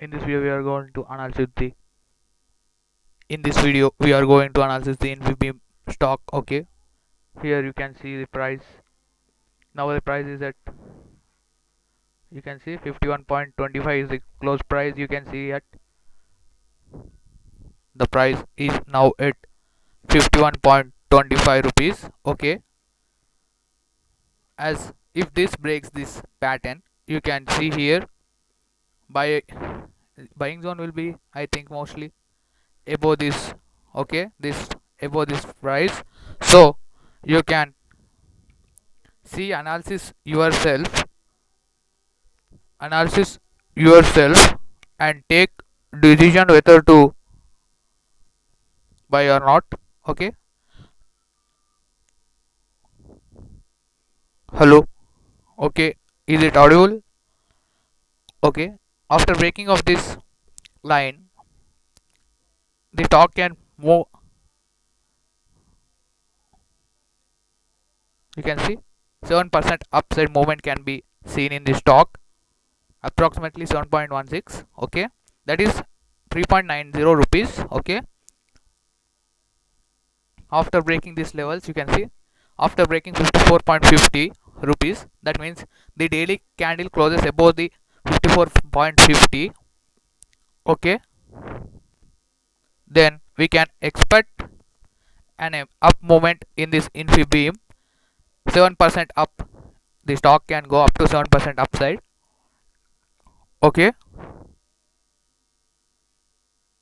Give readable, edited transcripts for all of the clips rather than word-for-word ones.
In this video we are going to analyze the in this video we are going to analyze the Infibeam stock. Okay, here you can see the price. Now the price is at, you can see 51.25 is the close price. You can see at the price is now at 51.25 rupees. Okay, as if this breaks this pattern, you can see here buy buying zone will be, I think, mostly above this. Okay, this above this price, so you can see analysis yourself and take decision whether to buy or not. Okay, hello. Okay, is it audible? Okay, after breaking of this line, the stock can move. You can see 7% upside movement can be seen in the stock, approximately 7.16. Okay, that is 3.90 rupees. Okay, after breaking these levels, you can see after breaking 54.50 rupees, that means the daily candle closes above the 54.50. Okay, then we can expect an up movement in this Infibeam. 7% up, the stock can go up to 7% upside. Okay,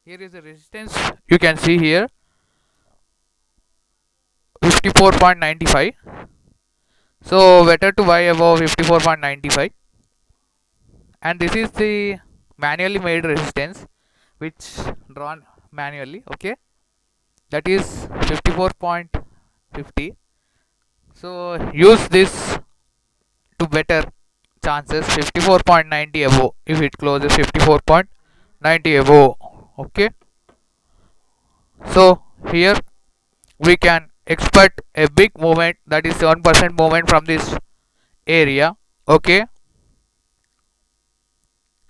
here is the resistance. You can see here 54.95. So better to buy above 54.95. And this is the manually made resistance which drawn manually. Okay, that is 54.50. So use this to better chances 54.90 above if it closes 54.90 above. Okay, so here we can expect a big movement, that is 7% movement from this area. Okay,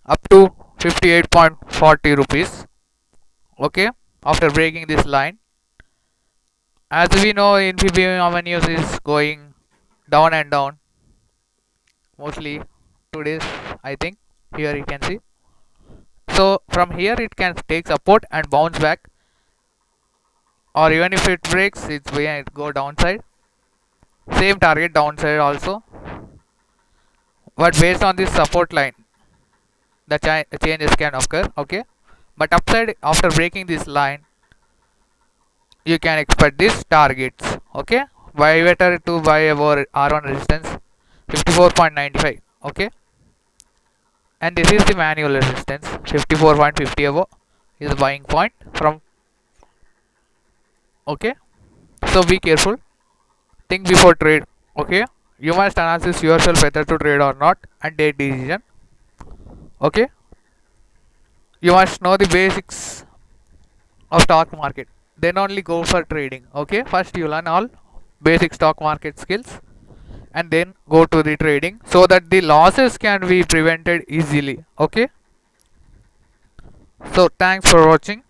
up to 58.40 rupees. Okay, after breaking this line, as we know, Infibeam avenues is going down and down, mostly 2 days, I think. Here you can see, so from here it can take support and bounce back, or even if it breaks, it's going to go downside. Same target downside also, but based on this support line, the changes can occur. Okay, but upside after breaking this line, you can expect these targets. Okay, buy better to buy above R1 resistance 54.95. Okay, and this is the manual resistance 54.50 above is the buying point from. Okay, so be careful, think before trade. Okay, you must analyze yourself whether to trade or not and take decision. Okay, you must know the basics of stock market, then only go for trading. Okay, first you learn all basic stock market skills and then go to the trading so that the losses can be prevented easily. Okay, so thanks for watching.